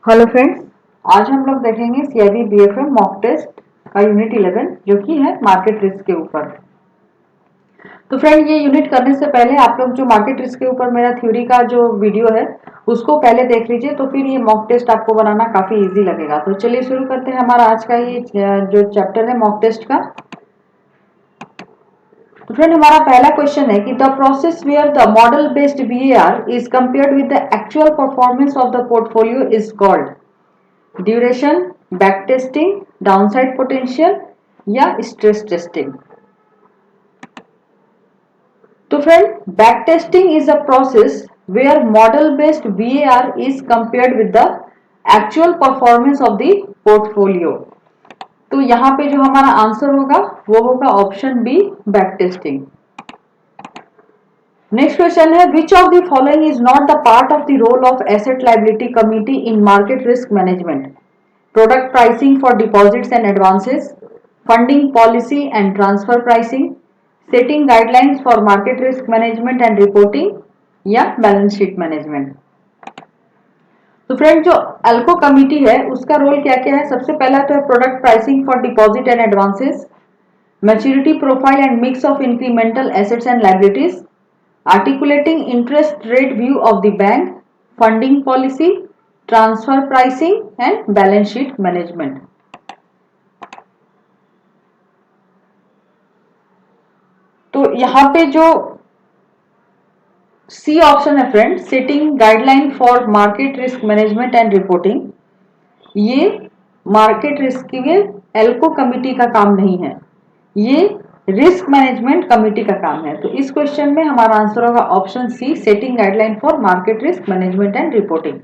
Hello friends, आज हम लोग देखेंगे सीआईबी बीएफएम मॉक टेस्ट का यूनिट 11 जो कि है मार्केट रिस्क के ऊपर। तो फ्रेंड, ये यूनिट करने से पहले आप लोग जो मार्केट रिस्क के ऊपर मेरा थ्योरी का जो वीडियो है उसको पहले देख लीजिए, तो फिर ये मॉक टेस्ट आपको बनाना काफी इजी लगेगा। तो चलिए शुरू करते हैं हमारा आज का ये जो चैप्टर है मॉक टेस्ट का। तो फ्रेंड, हमारा पहला क्वेश्चन है कि the process where the model based VAR is compared with the actual performance of the portfolio is called duration, back testing, downside potential या स्ट्रेस टेस्टिंग। तो friend, back testing is a process where model based VAR is compared with the actual performance of the portfolio. तो यहाँ पे जो हमारा answer होगा वो होगा option B, back testing. Next question है which of the following is not the part of the role of asset liability committee in market risk management? Product pricing for deposits and advances, funding policy and transfer pricing, setting guidelines for market risk management and reporting या balance sheet management. तो friend, जो अल्को committee है उसका role क्या क्या है? सबसे पहला तो है product pricing for deposit and advances, maturity profile and mix of incremental assets and liabilities, articulating interest rate view of the bank, funding policy, transfer pricing and balance sheet management. तो यहां पे जो सी ऑप्शन है friend, setting guideline for market risk management and reporting, ये market risk के एल्को committee का काम नहीं है, ये रिस्क मैनेजमेंट कमिटी का काम है। तो इस क्वेश्चन में हमारा आंसर होगा option C, setting guideline for market risk management and reporting.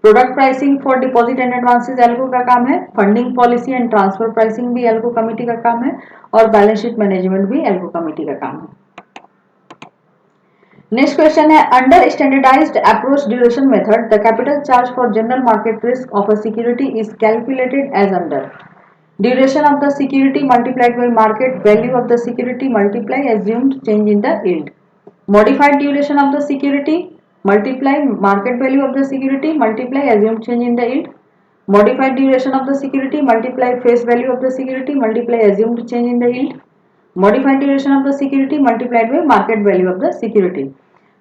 Product pricing for deposit and advances ALCO का काम है, funding policy and transfer pricing भी एल्को कमिटी का काम है, और बैलेंस शीट मैनेजमेंट भी एल्को कमिटी का काम है। नेक्स्ट क्वेश्चन है under standardised approach duration method the capital charge for general market risk of a security is calculated as under duration of the security multiplied by market value of the security multiply assumed change in the yield, modified duration of the security multiply market value of the security multiply assumed change in the yield, modified duration of the security multiply face value of the security multiply assumed change in the yield, modified duration of the security multiplied by market value of the security।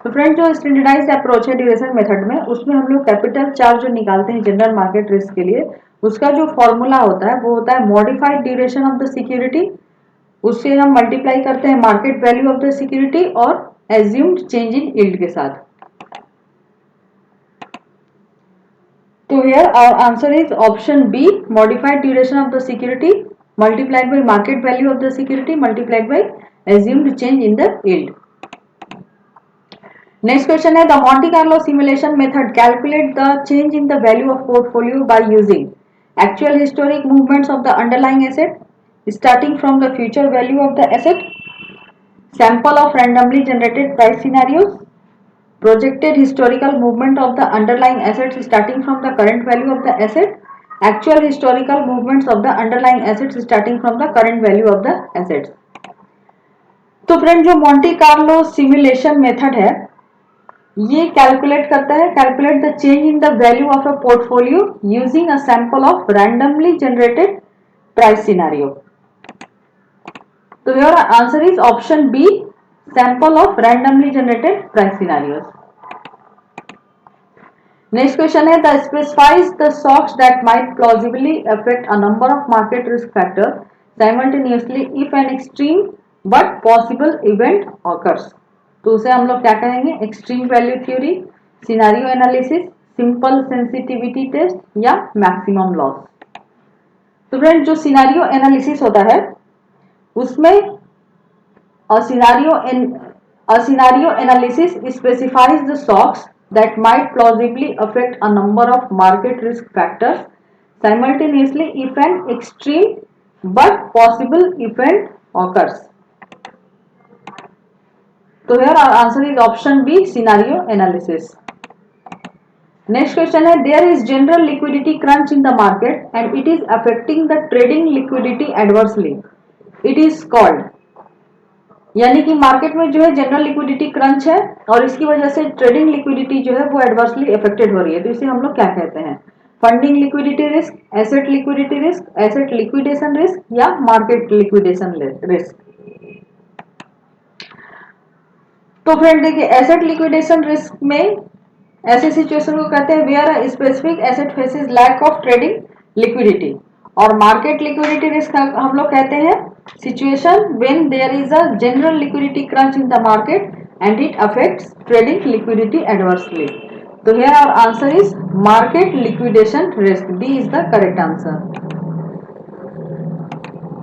तो friend, जो standardised approach है duration method में, उसमें हम लोग capital charge जो निकालते हैं जनरल मार्केट रिस्क के लिए, उसका जो फॉर्मूला होता है वो होता है modified duration of the security, उससे हम मल्टीप्लाई करते हैं market value of the security और एज्यूम्ड चेंज इन यील्ड के साथ। तो here our answer is option B, modified duration of the security multiplied by market value of the security multiplied by assumed change in the yield. Next question है the Monte Carlo simulation method calculate the change in the value of portfolio by using actual historic movements of the underlying asset starting from the future value of the asset, sample of randomly generated price scenarios, projected historical movement of the underlying assets starting from the current value of the asset, actual historical movements of the underlying assets starting from the current value of the assets। तो friend, जो Monte Carlo simulation method है ये calculate करता है, calculate the change in the value of a portfolio using a sample of randomly generated price scenario. तो your answer is option B, sample of randomly generated price scenarios. Next question है the specifies the shocks that might plausibly affect a number of market risk factors simultaneously if an extreme but possible event occurs. तो उसे हम लोग क्या कहेंगे? Extreme value theory, scenario analysis, simple sensitivity test या maximum loss. तो friend, जो scenario analysis होता है उसमें a scenario analysis specifies the shocks that might plausibly affect a number of market risk factors simultaneously if an extreme but possible event occurs। तो here our answer is option B, scenario analysis। Next question है there is general liquidity crunch in the market and it is affecting the trading liquidity adversely, it is called, यानी कि market में जो है general liquidity crunch है और इसकी वजह से ट्रेडिंग लिक्विडिटी जो है वो एडवर्सली अफेक्टेड हो रही है, तो इसे हम लोग क्या कहते हैं? Funding liquidity risk, asset liquidity risk, asset liquidation risk या मार्केट लिक्विडेशन रिस्क। तो फ्रेंड देखिए, एसेट लिक्विडेशन रिस्क में ऐसे सिचुएशन को कहते हैं where a specific asset faces lack of trading liquidity. और मार्केट लिक्विडिटी रिस्क हम लोग कहते हैं situation when there is a general liquidity crunch in the market and it affects trading liquidity adversely. तो here our answer is market liquidation risk, D is the correct answer.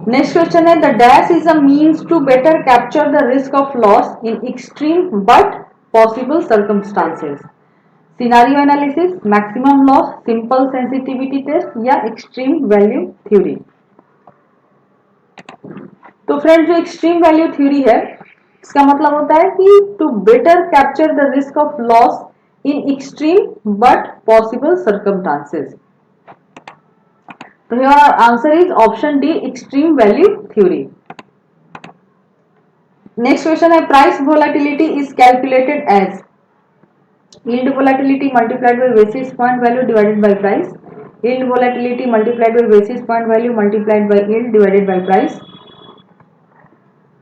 Next question है the dash is a means to better capture the risk of loss in extreme but possible circumstances. Scenario analysis, maximum loss, simple sensitivity test या extreme value theory. तो friend जो extreme value theory है इसका मतलब होता है कि to better capture the risk of loss in extreme but possible circumstances. तो here answer is option D, extreme value theory. Next question है price volatility is calculated as yield volatility multiplied by basis point value divided by price, yield volatility multiplied by basis point value multiplied by yield divided by price,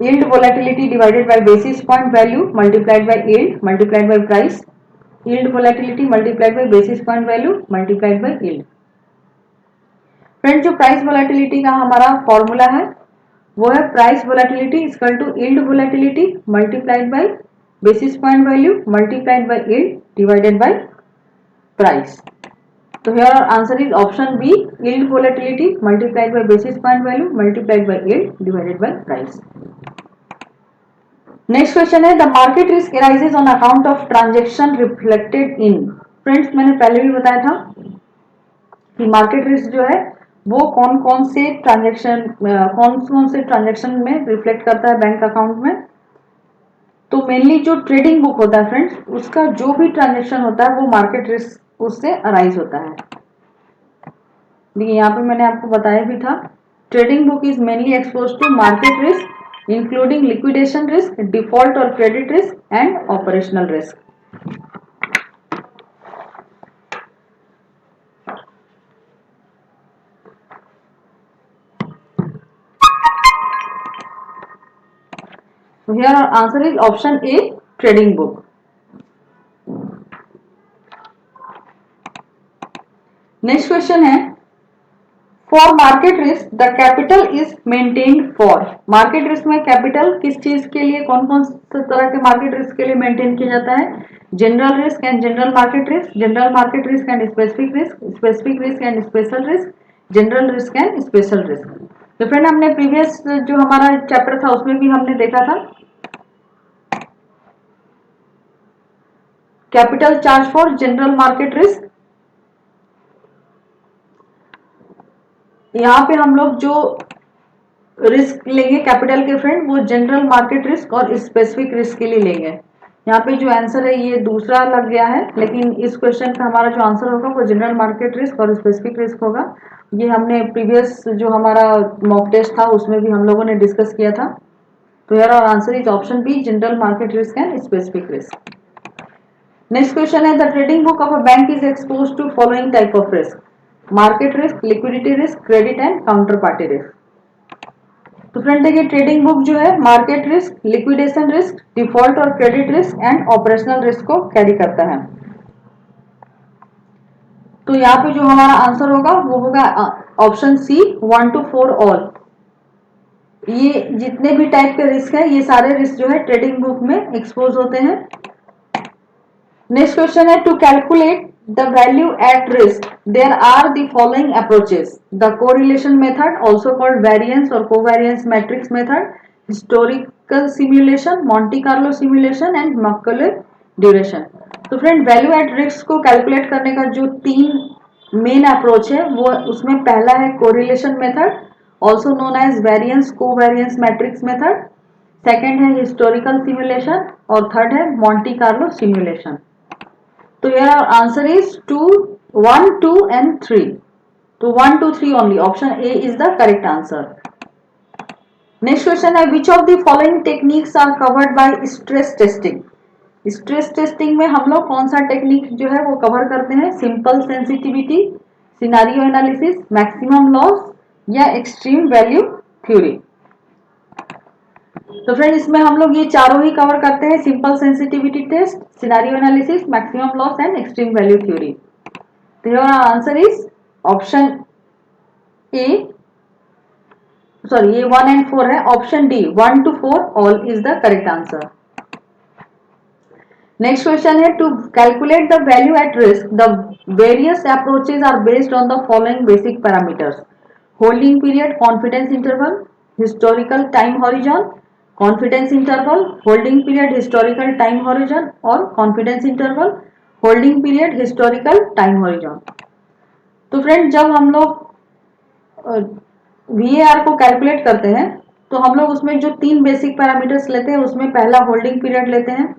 yield volatility divided by basis point value multiplied by yield multiplied by price, yield volatility multiplied by basis point value multiplied by yield। Friend जो price volatility का हमारा formula है वो है price volatility equal to yield volatility multiplied by basis point value multiplied by yield divided by price. तो here answer is option B, yield volatility multiplied by basis point value multiplied by yield divided by price. Next question है the market risk arises on account of transaction reflected in. Friends मैंने पहले भी बताया था कि market risk जो है वो कौन कौन से ट्रांजैक्शन में रिफ्लेक्ट करता है बैंक अकाउंट में। तो मेनली जो ट्रेडिंग बुक होता है फ्रेंड्स उसका जो भी ट्रांजैक्शन होता है वो मार्केट रिस्क उससे अराइज होता है। देखिए यहाँ पे मैंने आपको बताया भी था trading book is mainly expose to market risk including liquidation risk, default और credit risk and operational risk. So here our answer is option A, trading book. Next question है for market risk the capital is maintained for। market risk में capital किस चीज के लिए कौन कौन से तरह के market risk के लिए maintain किया जाता है? general risk and general market risk, general market risk and specific risk, specific risk and special risk, general risk and special risk। तो फ्रेंड हमने प्रीवियस जो हमारा चैप्टर था उसमें भी हमने देखा था capital charge for general market risk. यहाँ पे हम लोग जो रिस्क लेंगे कैपिटल के फ्रेंड वो जनरल मार्केट रिस्क और स्पेसिफिक रिस्क के लिए लेंगे। यहाँ पे जो आंसर है ये दूसरा लग गया है लेकिन इस क्वेश्चन का हमारा जो आंसर होगा वो जनरल मार्केट रिस्क और स्पेसिफिक रिस्क होगा। ये हमने प्रीवियस जो हमारा मॉक टेस्ट था उसमें भी हम लोगों ने डिस्कस किया था। तो यार और answer is option B, general market risk and specific risk. Next question है the trading book of a bank is expose to following type of risk, market risk, liquidity risk, credit and counter party risk. तो friend देखिए trading book जो है market risk, liquidation risk, default और credit risk and operational risk को carry करता है। तो यहाँ पे जो हमारा आंसर होगा वो होगा ऑप्शन सी, 1 to 4 ऑल। ये जितने भी टाइप के रिस्क है ये सारे रिस्क जो है ट्रेडिंग बुक में एक्सपोज होते हैं। नेक्स्ट क्वेश्चन है to calculate the value at risk there are the following approaches, the correlation method also called variance or covariance matrix method, historical simulation, Monte Carlo simulation and Macaulay duration। तो friend value at risk को calculate करने का जो तीन main approach है वो उसमें पहला है correlation method also known as variance covariance matrix method, second है हिस्टोरिकल सिमुलेशन और थर्ड है मॉन्टी कार्लो सिमुलेशन। तो here our answer is 2, 1, 2 and 3। तो 1, 2, 3 only, option A is the correct answer। Next question है which of the following techniques are covered by stress testing। Stress testing में हम लोग कौन सा टेक्निक जो है वो कवर करते हैं, simple sensitivity, scenario analysis, maximum loss या एक्सट्रीम वैल्यू थ्योरी। तो फ्रेंड इसमें हम लोग ये चारों ही कवर करते हैं, simple sensitivity test, scenario analysis, maximum loss and extreme value theory. तो your answer is option A, sorry ये 1 and 4 है, option D 1 to 4 all is the correct answer. Next question है, to calculate the value at risk the various approaches are based on the following basic parameters: holding period, confidence interval, historical time horizon, confidence interval, holding period, historical time horizon और confidence interval, holding period, historical time horizon. तो friend जब हम लोग VAR को calculate करते हैं तो हम लोग उसमें जो 3 बेसिक पैरामीटर्स लेते हैं, उसमें पहला होल्डिंग पीरियड लेते हैं,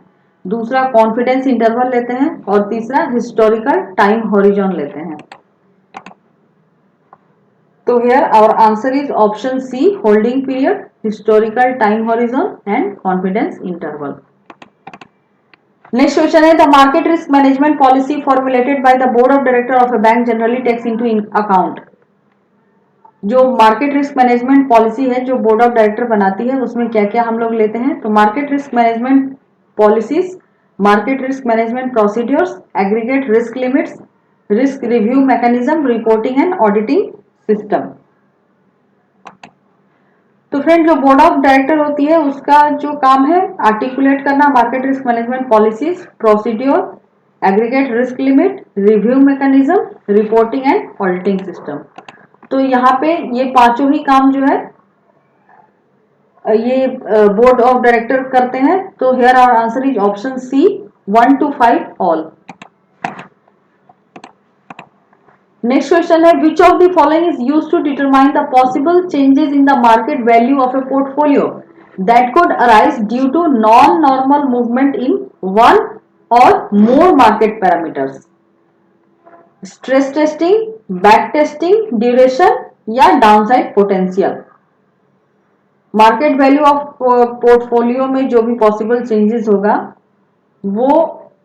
दूसरा कॉन्फिडेंस इंटरवल लेते हैं और तीसरा हिस्टोरिकल टाइम हॉरिजॉन लेते हैं। तो here our answer is option C, holding period, historical time horizon and confidence interval. Next question है, the market risk management policy formulated by the board of director of a bank generally takes into account. जो market risk management policy है जो board of director बनाती है, उसमें क्या क्या हम लोग लेते हैं? तो market risk management policies, market risk management procedures, aggregate risk limits, risk review mechanism, reporting and auditing system. तो फ्रेंड जो बोर्ड ऑफ डायरेक्टर होती है उसका जो काम है आर्टिकुलेट करना market risk management policies, procedure, aggregate risk limit, review mechanism, reporting and auditing system. तो यहाँ पे ये पांचों ही काम जो है ये बोर्ड ऑफ डायरेक्टर करते हैं। तो here our answer is option C 1 to 5 all. Next question है, which of the following is used to determine the possible changes in the market value of a portfolio that could arise due to non normal movement in one or more market parameters? Stress testing, back testing, duration या downside potential. Market value of portfolio में जो भी possible changes होगा वो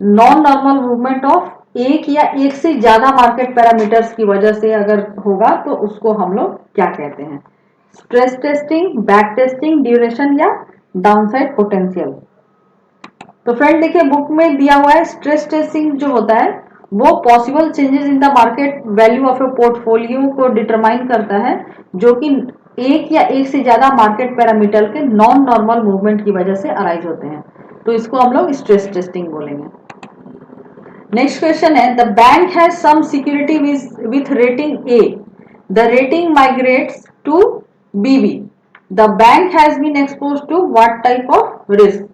non normal movement of एक या एक से ज्यादा मार्केट पैरामीटर्स की वजह से अगर होगा तो उसको हम लोग क्या कहते हैं? Stress testing, back testing, duration या डाउनसाइड पोटेंशियल। तो फ्रेंड देखिए बुक में दिया हुआ है, स्ट्रेस टेस्टिंग जो होता है वो possible changes in the market value of a portfolio को डिटरमाइन करता है जो कि एक या एक से ज्यादा मार्केट पैरामीटर के नॉन नॉर्मल मूवमेंट की वजह से अराइज होते हैं। तो इसको हम लोग स्ट्रेस टेस्टिंग बोलेंगे। नेक्स्ट क्वेश्चन है, the bank has some security with rating A, the rating migrates to BB, the bank has been expose to what type of risk?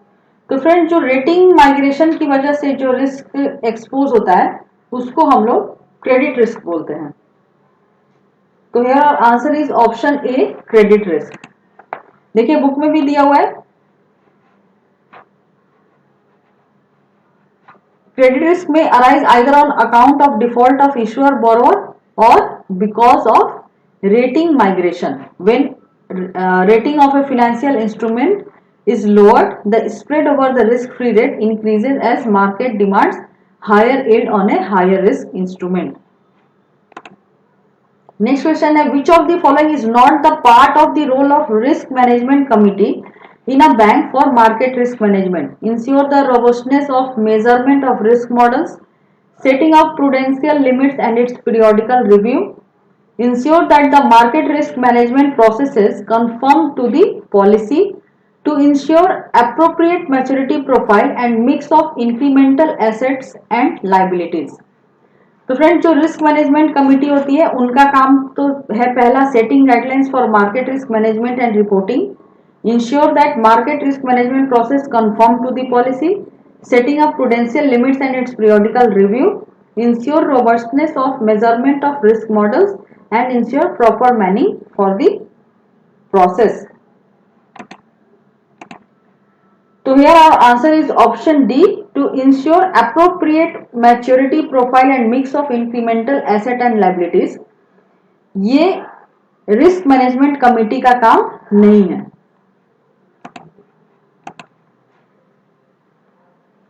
तो फ्रेंड जो रेटिंग माइग्रेशन की वजह से जो रिस्क एक्सपोज होता है उसको हम लोग क्रेडिट रिस्क बोलते हैं। तो here answer is option A, credit risk. देखिए बुक में भी दिया हुआ है, क्रेडिट रिस्क में arise either on account of default of issuer borrower or because of rating migration. When rating of a financial instrument is lowered, the spread over the risk-free rate increases as market demands higher yield on a higher risk instrument. Next question है, which of the following is not the part of the role of risk management committee in a bank for market risk management? Ensure the robustness of measurement of risk models, setting up prudential limits and its periodical review, ensure that the market risk management processes conform to the policy, to ensure appropriate maturity profile and mix of incremental assets and liabilities। तो friend जो risk management committee होती है उनका काम तो है पहला, setting guidelines for market risk management and reporting, ensure that market risk management process confirm to the policy, setting up prudential limits and its periodical review, ensure robustness of measurement of risk models and ensure proper manning for the process. So here our answer is option D, to ensure appropriate maturity profile and mix of incremental asset and liabilities। ये risk management committee का काम नहीं है।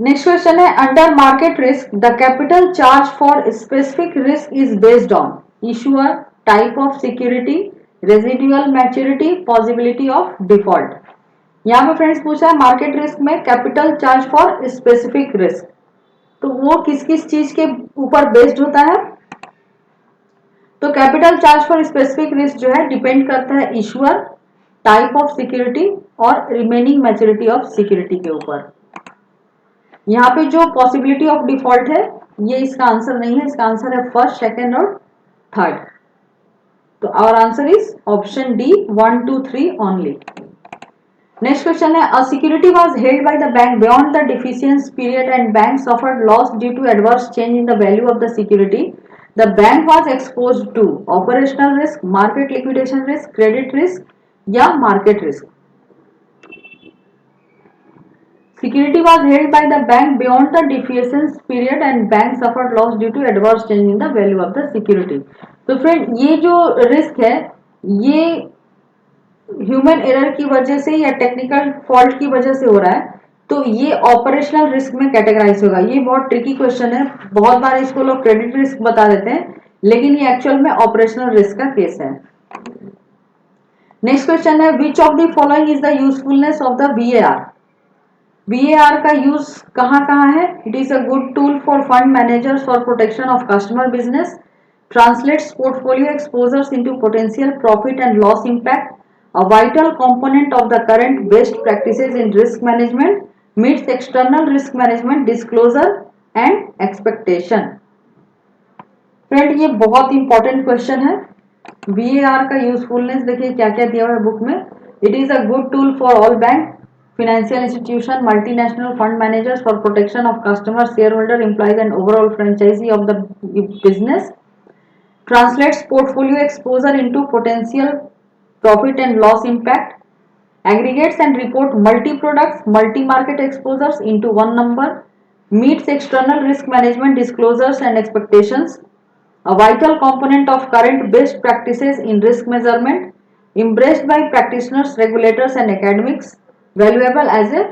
Next question है, under market risk the capital charge for specific risk is based on. issuer, type of security, residual maturity, possibility of default. यहाँ पे friends पूछा है मार्केट रिस्क में capital charge for specific risk, तो वो किस किस चीज के ऊपर बेस्ड होता है? तो capital charge for specific risk जो है डिपेंड करता है इशुअर, टाइप ऑफ सिक्योरिटी और रिमेनिंग मैच्योरिटी ऑफ सिक्योरिटी के ऊपर। यहाँ पे जो पॉसिबिलिटी ऑफ डिफॉल्ट है ये इसका आंसर नहीं है, इसका आंसर है फर्स्ट, सेकेंड और थर्ड। तो our answer is option D 1, 2, 3 only. Next question है a security was held by the bank beyond the deficiency period and bank suffered loss due to adverse change in the value of the security. The bank was exposed to operational risk, market liquidation risk, credit risk या market risk. Security was held by the bank beyond the deficiency period and bank suffered loss due to adverse change in the value of the security. तो friend ये जो risk है ये human error की वजह से या टेक्निकल फॉल्ट की वजह से हो रहा है, तो ये ऑपरेशनल रिस्क में कैटेगराइज होगा। ये बहुत ट्रिकी क्वेश्चन है, बहुत बार इसको लोग क्रेडिट रिस्क बता देते हैं, लेकिन ये एक्चुअल में ऑपरेशनल रिस्क का केस है। नेक्स्ट क्वेश्चन है which of the following is the usefulness of the VAR। VAR का यूज कहाँ कहाँ है? It is a good tool for fund managers for protection of customer business, translates portfolio exposures into potential profit and loss impact, a vital component of the current best practices in risk management, meets external risk management disclosure and expectation। Friend ये बहुत important question है। VAR का usefulness देखिए क्या क्या दिया हुआ है बुक में। It is a good tool for all bank, financial institution, multinational fund managers for protection of customers, shareholder, employees and overall franchisee of the business, translates portfolio exposure into potential profit and loss impact, aggregates and report multi-products, multi-market exposures into one number, meets external risk management disclosures and expectations, a vital component of current best practices in risk measurement, embraced by practitioners, regulators and academics, valuable as a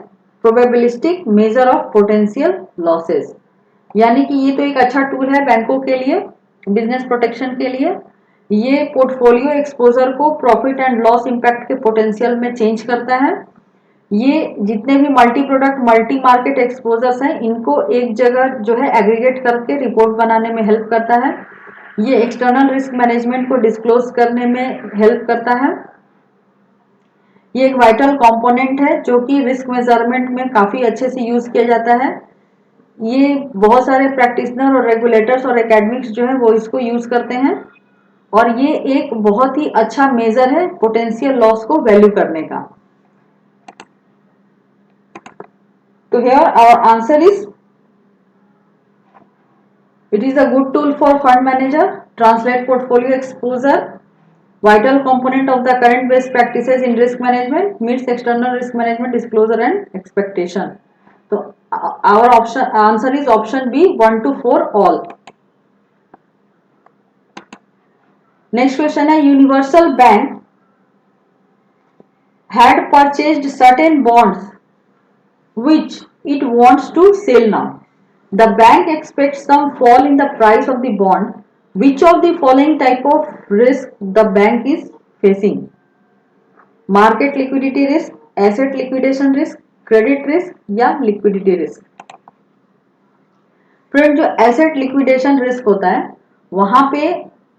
probabilistic measure of potential losses. यानी कि ये तो एक अच्छा tool है बैंकों के लिए, बिजनेस प्रोटेक्शन के लिए। ये पोर्टफोलियो एक्सपोजर को प्रॉफिट एंड लॉस इम्पैक्ट के पोटेंशियल में चेंज करता है। ये जितने भी multi product multi market exposures हैं इनको एक जगह जो है एग्रीगेट करके रिपोर्ट बनाने में हेल्प करता है। ये एक्सटर्नल रिस्क मैनेजमेंट को डिस्क्लोज करने में हेल्प करता है। ये एक वाइटल कंपोनेंट है जो कि रिस्क मेजरमेंट में काफी अच्छे से यूज किया जाता है। ये बहुत सारे प्रैक्टिशनर और रेगुलेटर्स और एकेडमिक्स जो है वो इसको यूज करते हैं और ये एक बहुत ही अच्छा मेजर है पोटेंशियल लॉस को वैल्यू करने का। तो here our answer is it is a good tool for fund manager, translate portfolio exposure, vital component of the current best practices in risk management, meets external risk management disclosure and expectation। So our option answer is option B 1 to 4 all। Next question है Universal Bank had purchased certain bonds which it wants to sell now. The bank expects some fall in the price of the bond. Which of the following type of risk the bank is facing? Market liquidity risk, asset liquidation risk, credit risk या liquidity risk। Friend जो asset liquidation risk होता है वहां पे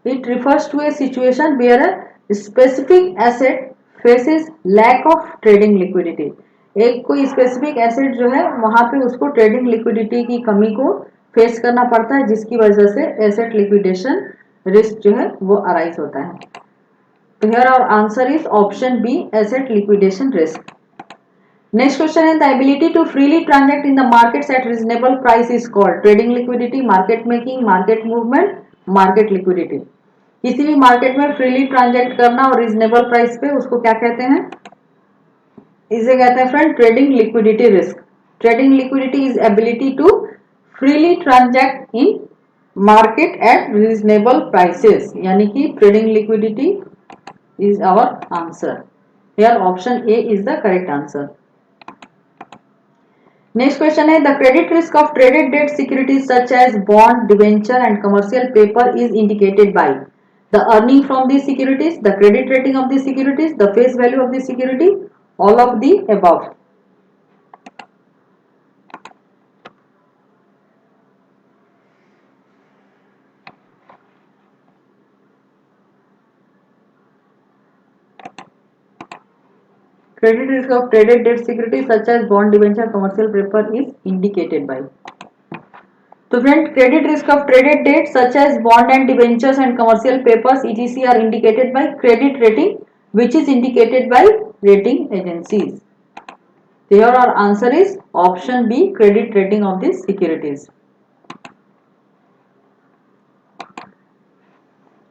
it refers to a situation where a specific asset faces lack of trading liquidity. एक कोई specific asset जो है वहां पे उसको ट्रेडिंग लिक्विडिटी की कमी को फेस करना पड़ता है जिसकी वजह से एसेट लिक्विडेशन रिस्क जो है वो अराइज होता है। तो here our answer is option B asset liquidation risk. Next question है the ability to freely transact in the markets at reasonable price is called trading liquidity, market making, market movement, market liquidity. किसी भी market में freely transact करना और reasonable price पे उसको क्या कहते हैं? इसे कहते हैं friend trading liquidity risk. Trading liquidity is ability to freely transact in market at reasonable prices, यानी कि trading liquidity is our answer. Here option A is the correct answer. Next question है the credit risk of traded debt securities such as bond, debenture and commercial paper is indicated by। The earning from these securities, the credit rating of these securities, the face value of the security, all of the above. Credit risk of traded debt securities such as bond, debenture, commercial paper is indicated by. तो friend credit risk of traded debt such as bond and debentures and commercial papers ETC are indicated by credit rating which is indicated by rating agencies. Here our answer is option B, credit rating of these securities.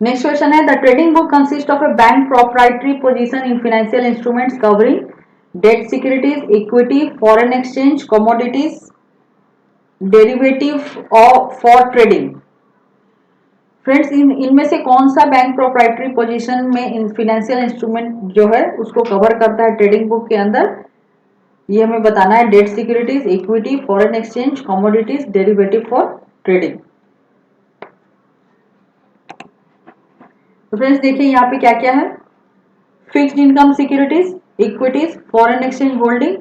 Next question है the trading book consists of a bank proprietary position in financial instruments covering debt securities, equity, foreign exchange, commodities, derivative or for trading. Friends इनमें से कौन सा bank proprietary position में financial instrument जो है उसको cover करता है ट्रेडिंग बुक के अंदर, ये हमें बताना है. Debt securities, equity, foreign exchange, commodities, derivative for trading. तो फ्रेंड्स देखिए यहाँ पे क्या क्या है. Fixed income securities, equities, foreign exchange holding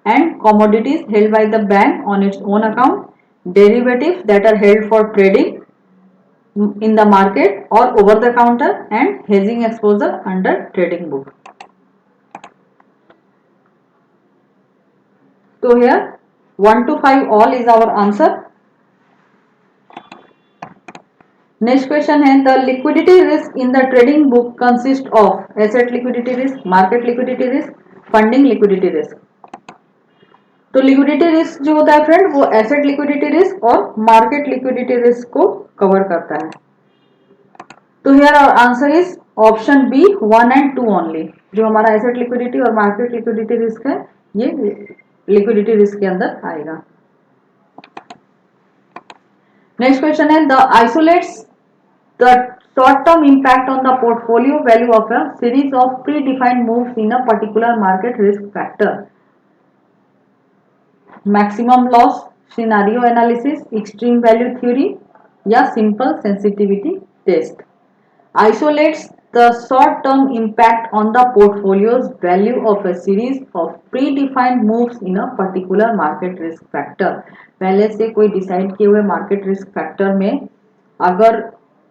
and commodities held by the bank on its own account, derivatives that are held for trading in the market or over the counter, and hedging exposure under trading book. So here 1 to 5 all is our answer. Next question है the liquidity risk in the trading book consists of asset liquidity risk, market liquidity risk, funding liquidity risk. तो liquidity risk जो होता है friend वो asset liquidity risk और market liquidity risk को cover करता है. तो here our answer is option B 1 and 2 only. जो हमारा एसेट लिक्विडिटी और मार्केट लिक्विडिटी रिस्क है ये लिक्विडिटी रिस्क के अंदर आएगा. नेक्स्ट क्वेश्चन है the isolates the short term impact on the portfolio value of a series of pre defined moves in a particular market risk factor. Maximum loss, scenario analysis, extreme value theory या simple sensitivity test. Isolates the short-term impact on the portfolio's value of a series of predefined moves in a particular market risk factor. पहले से कोई decide किए हुए market risk factor में अगर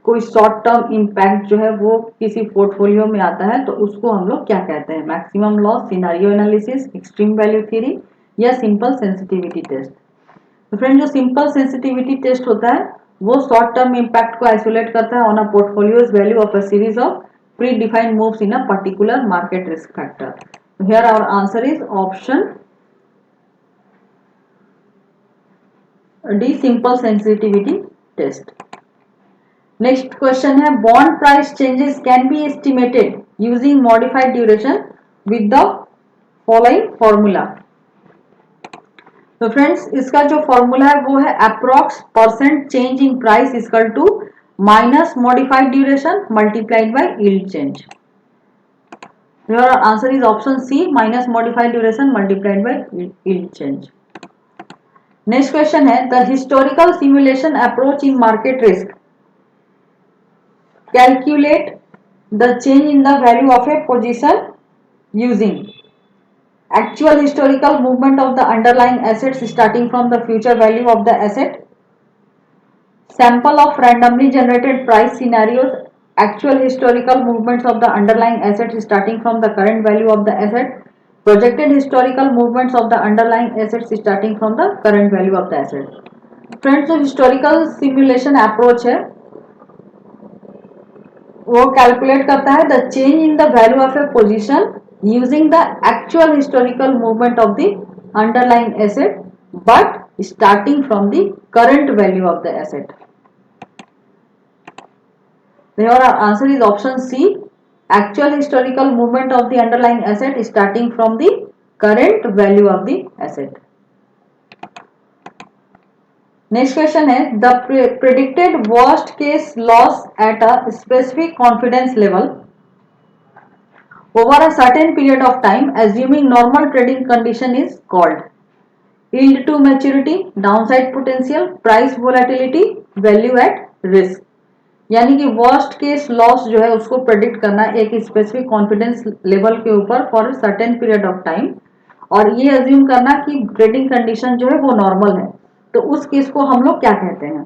कोई short term impact जो है वो किसी पोर्टफोलियो में आता है तो उसको हम लोग क्या कहते हैं. Maximum loss, scenario analysis, extreme value theory या सिंपल सेंसिटिविटी टेस्ट. तो फ्रेंड जो सिंपल सेंसिटिविटी टेस्ट होता है वो शॉर्ट टर्म इम्पैक्ट को आइसोलेट करता है on a portfolio's value of a series of pre defined moves in a particular market risk factor. Here our answer is option D, simple sensitivity test. Next question है bond price changes can be estimated using modified duration with the following formula. तो friends इसका जो formula है वो है approx percent change in price equal to minus modified duration multiplied by yield change. Your answer is option C, minus modified duration multiplied by yield change. Next question है the historical simulation approach in market risk calculate the change in the value of a position using actual historical movement of the underlying assets starting from the future value of the asset, sample of randomly generated price scenarios, actual historical movements of the underlying assets starting from the current value of the asset, projected historical movements of the underlying assets starting from the current value of the asset. Friends जो historical simulation approach है वो calculate करता है the change in the value of a position using the actual historical movement of the underlying asset but starting from the current value of the asset. Here our answer is option C, actual historical movement of the underlying asset starting from the current value of the asset. Next question है the predicted worst case loss at a specific confidence level over a certain period of time assuming normal trading condition is called yield to maturity, downside potential, price volatility, value at risk. यानी कि worst case loss जो है उसको predict करना एक specific confidence level के ऊपर for certain period of time, और ये अज्यूम करना कि ट्रेडिंग कंडीशन जो है वो नॉर्मल है, तो उस केस को हम लोग क्या कहते हैं?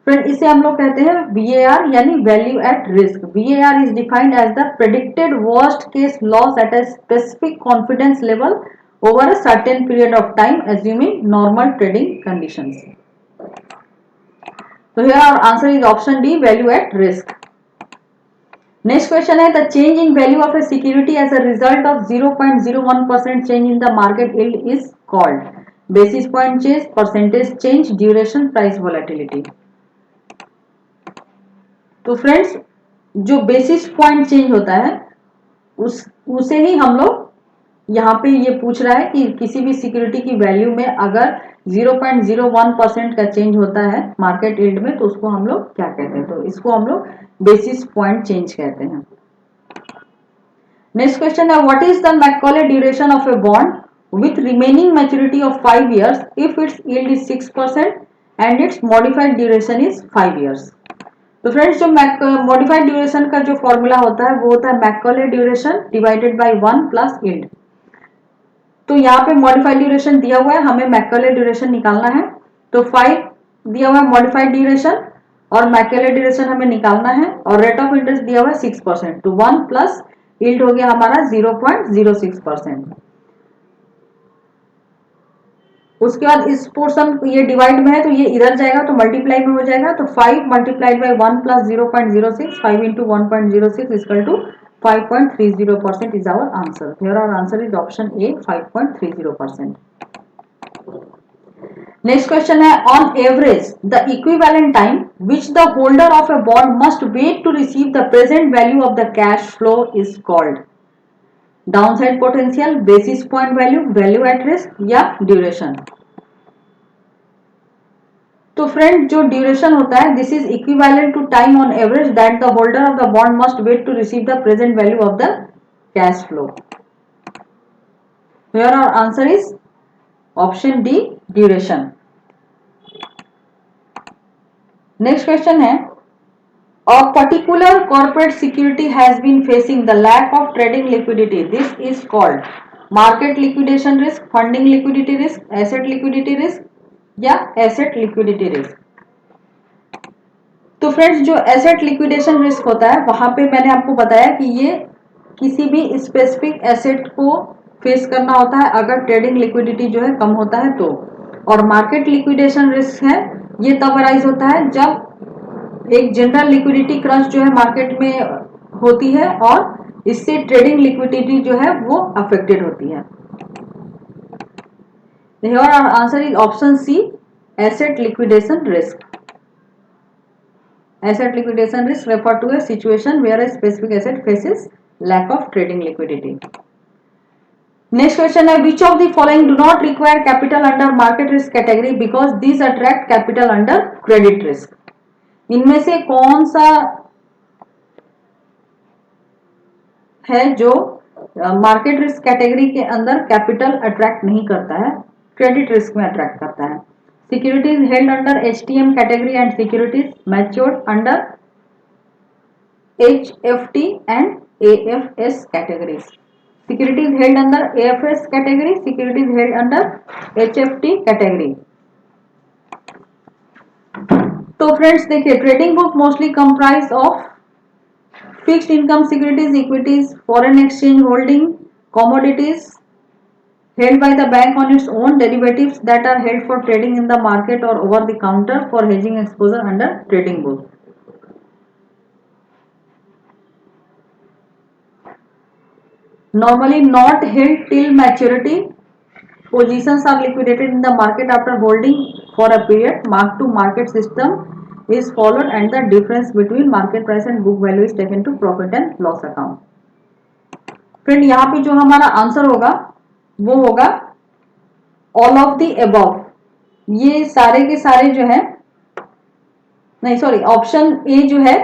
फिर इसे हम लोग कहते हैं VAR यानी value at risk. VAR is defined as the predicted worst case loss at a specific confidence level over a certain period of time assuming normal trading conditions. So here our answer is option D, value at risk. Next question है, the change in value of a security as a result of 0.01% change in the market yield is called basis point change, percentage change, duration, price volatility. तो friends जो basis point change होता है उसे ही हम लोग यहाँ पे ये पूछ रहा है कि किसी भी सिक्योरिटी की वैल्यू में अगर 0.01% का चेंज होता है मार्केट यील्ड में, तो उसको हम लोग क्या कहते हैं? तो इसको हम लोग बेसिस पॉइंट चेंज कहते हैं। नेक्स्ट क्वेश्चन है, what is the Macaulay duration of a bond with remaining maturity of 5 years if it's yield is 6% and it's modified duration is 5 years? तो फ्रेंड्स जो मॉडिफाइड ड्यूरेशन का जो formula होता है वो होता है Macaulay duration divided by 1 plus yield. तो यहाँ पे मॉडिफाइड ड्यूरेशन दिया हुआ है, हमें मैकॉले ड्यूरेशन निकालना है, तो 5 दिया हुआ है मॉडिफाइड ड्यूरेशन और मैकॉले ड्यूरेशन हमें निकालना है, और रेट ऑफ इंटरेस्ट दिया हुआ है 6%, तो 1 प्लस यील्ड हो गया हमारा 0.06%। उसके बाद इस पोर्शन ये डिवाइड में है तो ये इधर जाएगा तो मल्टीप्लाई में हो जाएगा, तो 5 multiplied by 1 plus 0.06, 5 into 1.06 equal to 5.30% is our answer. Here our answer is option A, 5.30%. Next question है, on average the equivalent time which the holder of a bond must wait to receive the present value of the cash flow is called downside potential, basis point value, value at risk या duration? तो friend जो duration होता है this is equivalent to time on average that the holder of the bond must wait to receive the present value of the cash flow. Here our answer is option D, duration. Next question है, a particular corporate security has been facing the lack of trading liquidity. This is called market liquidation risk, funding liquidity risk, asset liquidity risk या asset liquidity risk. तो friends जो asset liquidation risk होता है वहां पे मैंने आपको बताया कि ये किसी भी स्पेसिफिक एसेट को फेस करना होता है अगर ट्रेडिंग लिक्विडिटी जो है कम होता है तो, और मार्केट लिक्विडेशन रिस्क है ये तब अराइज होता है जब एक जनरल लिक्विडिटी क्रंच जो है मार्केट में होती है और इससे ट्रेडिंग लिक्विडिटी जो है वो अफेक्टेड होती है। Here our answer is option C, asset liquidation risk. Asset liquidation risk refer to a situation where a specific asset faces lack of trading liquidity. Next question है, which of the following do not require capital under market risk category because these attract capital under credit risk? इनमें से कौन सा है जो market risk category के अंदर capital attract नहीं करता है, क्रेडिट रिस्क में अट्रैक्ट करता है? Securities held under HTM category and securities matured under HFT and AFS categories. Securities held under AFS category, securities held under HFT category. तो friends देखिए, trading book mostly comprise of fixed income securities, equities, foreign exchange holding, commodities held by the bank on its own, derivatives that are held for trading in the market or over the counter for hedging exposure under trading book. Normally not held till maturity, positions are liquidated in the market after holding for a period, mark to market system is followed and the difference between market price and book value is taken to profit and loss account. Friend यहाँ पे जो हमारा answer होगा वो होगा all of the above, ये सारे के सारे जो है, नहीं सॉरी, ऑप्शन ए जो है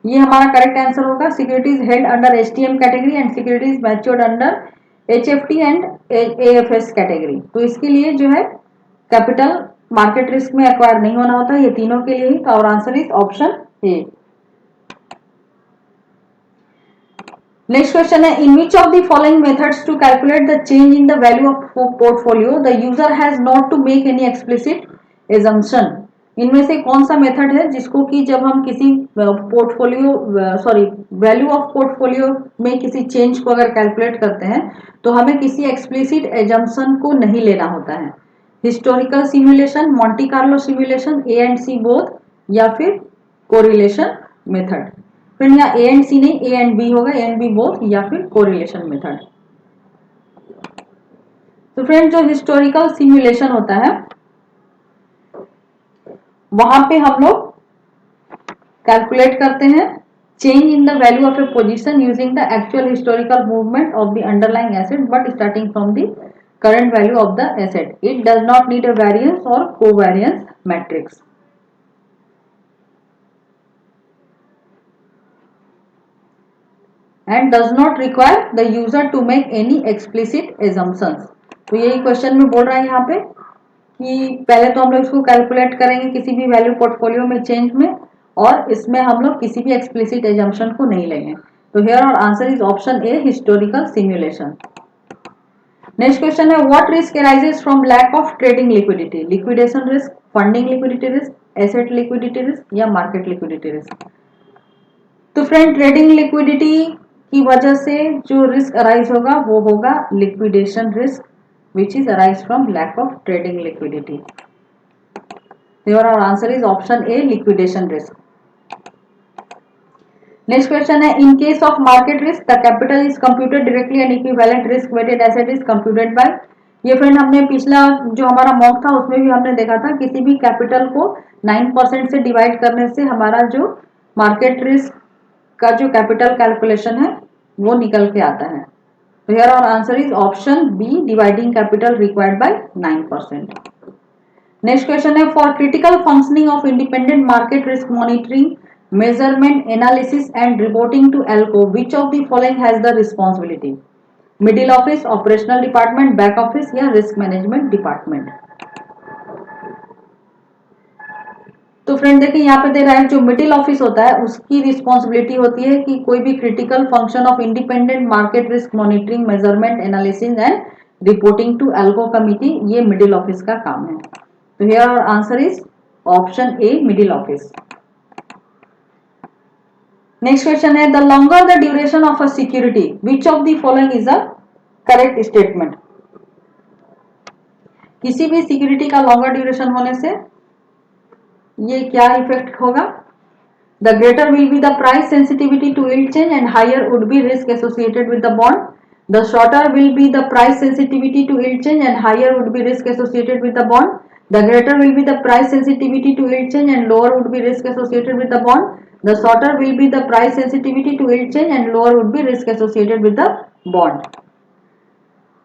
ये हमारा करेक्ट आंसर होगा। Securities held under HTM category and securities matured under HFT and AFS category. तो इसके लिए जो है कैपिटल मार्केट रिस्क में एक्वायर नहीं होना होता, ये तीनों के लिए ही। तो our answer is option A. Next question है, in which of the following methods to calculate the change in the value of portfolio the user has not to make any explicit assumption. इनमें से कौन सा method है जिसको कि जब हम किसी portfolio sorry value of portfolio में किसी चेंज को अगर कैलकुलेट करते हैं तो हमें किसी एक्सप्लिसिट एजम्पशन को नहीं लेना होता है? Historical simulation, Monte Carlo simulation, A and C both, या फिर कोरिलेशन मेथड। फ्रेंड यहाँ ए एंड सी नहीं, ए एंड बी होगा, ए एंड बी बोथ या फिर कोरिलेशन मेथड। तो फ्रेंड जो हिस्टोरिकल सिमुलेशन होता है वहां पे हम लोग कैलकुलेट करते हैं change in the value of a position using the actual historical movement of the underlying asset but starting from the current value of the asset. It does not need a variance or covariance matrix. and does not require the user to make any explicit assumptions। तो यही question में बोल रहा है यहाँ पे कि पहले तो हम लोग इसको कैलकुलेट करेंगे किसी भी वैल्यू पोर्टफोलियो में चेंज में, और इसमें हम लोग किसी भी एक्सप्लिसिट एजम्पशन को नहीं लेंगे। तो here our answer is option A, historical simulation. Next question है, what risk arises from lack of trading liquidity? Liquidation risk, funding liquidity risk, asset liquidity risk या मार्केट लिक्विडिटी रिस्क। तो friend trading liquidity की वजह से जो risk arise होगा वो होगा liquidation risk which is arise from lack of trading liquidity. Your answer is option A, liquidation risk. Next question है, in case of market risk the capital is computed directly and equivalent risk weighted asset is computed by. ये friend हमने पिछला जो हमारा mock था उसमें भी हमने देखा था किसी भी कैपिटल को 9% से डिवाइड करने से हमारा जो मार्केट रिस्क का जो कैपिटल कैलकुलेशन है वो निकल के आता है। तो here our answer is option B, dividing capital required by 9%। Next question है, for critical functioning of independent market risk monitoring measurement analysis and reporting to ALCO which of the following has the responsibility? Middle office, operational department, back office या risk management department. तो friend देखिए यहाँ पे दे रहा है जो middle office होता है उसकी रिस्पॉन्सिबिलिटी होती है कि कोई भी critical function of independent market risk monitoring, measurement, analysis and reporting to ALCO committee, ये मिडिल ऑफिस का काम है। तो here answer is option A, middle office. Next question है, the longer the duration of a security which of the following is a correct statement? किसी भी security का longer duration होने से ये क्या इफेक्ट होगा? The greater will be the price sensitivity to yield change and higher would be risk associated with the bond. The shorter will be the price sensitivity to yield change and higher would be risk associated with the bond. The greater will be the price sensitivity to yield change and lower would be risk associated with the bond. The shorter will be the price sensitivity to yield change and lower would be risk associated with the bond।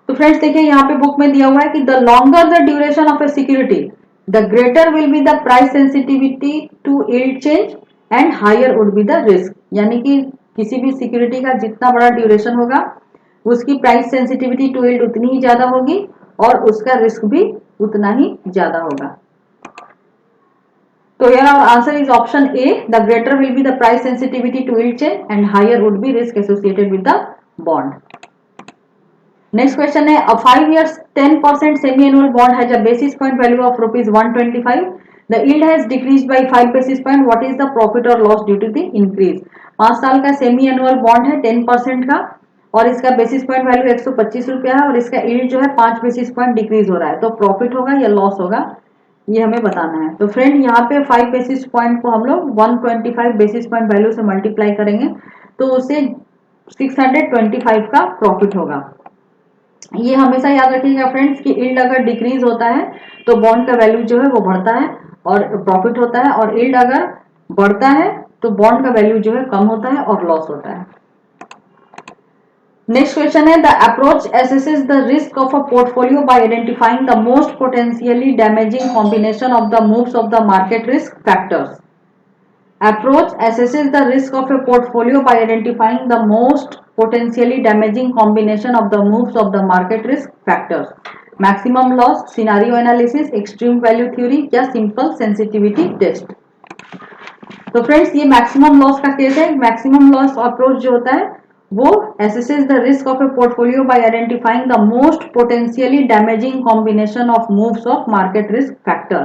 तो friends देखिए यहाँ पे book में दिया हुआ है कि the longer the duration of a security, the greater will be the price sensitivity to yield change and higher would be the risk। यानी कि किसी भी सिक्योरिटी का जितना बड़ा ड्यूरेशन होगा उसकी प्राइस सेंसिटिविटी टू यील्ड उतनी ही ज्यादा होगी और उसका रिस्क भी उतना ही ज्यादा होगा। So here our answer is option A, the greater will be the price sensitivity to yield change and higher would be risk associated with the bond। Next question है, a 5 years 10% semi-annual bond has a basis point value of rupees 125. The yield has decreased by 5 basis point. What is the profit or loss due to the increase? 5 साल का semi annual bond है 10% का और इसका basis point value 125 रुपया है और इसका यील्ड जो है 5 बेसिस पॉइंट डिक्रीज हो रहा है, तो प्रॉफिट होगा या लॉस होगा ये हमें बताना है। तो फ्रेंड यहाँ पे 5 बेसिस पॉइंट को हम लोग 125 बेसिस पॉइंट वैल्यू से मल्टीप्लाई करेंगे तो उससे 625 का प्रॉफिट होगा। ये हमेशा याद रखिएगा फ्रेंड्स कि यील्ड अगर डिक्रीज होता है तो बॉन्ड का वैल्यू जो है वो बढ़ता है और प्रॉफिट होता है, और यील्ड अगर बढ़ता है तो बॉन्ड का वैल्यू जो है कम होता है और लॉस होता है। नेक्स्ट क्वेश्चन है, the approach assesses the risk of a portfolio by identifying the most potentially damaging combination of the moves of the market risk factors। Approach assesses the risk of a portfolio by identifying the most potentially damaging combination of the moves of the market risk factors। Maximum loss, scenario analysis, extreme value theory या simple sensitivity test। तो friends ये maximum loss का case है। Maximum loss approach जो होता है वो assesses the risk of a portfolio by identifying the most potentially damaging combination of moves of market risk factor।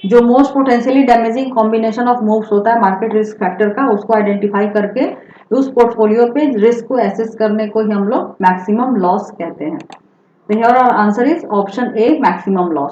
जो most potentially damaging combination of moves होता है market risk factor का, उसको identify करके उस पोर्टफोलियो पे रिस्क को assess करने को ही हम लोग मैक्सिमम लॉस कहते हैं। तो here our answer is option A, maximum loss.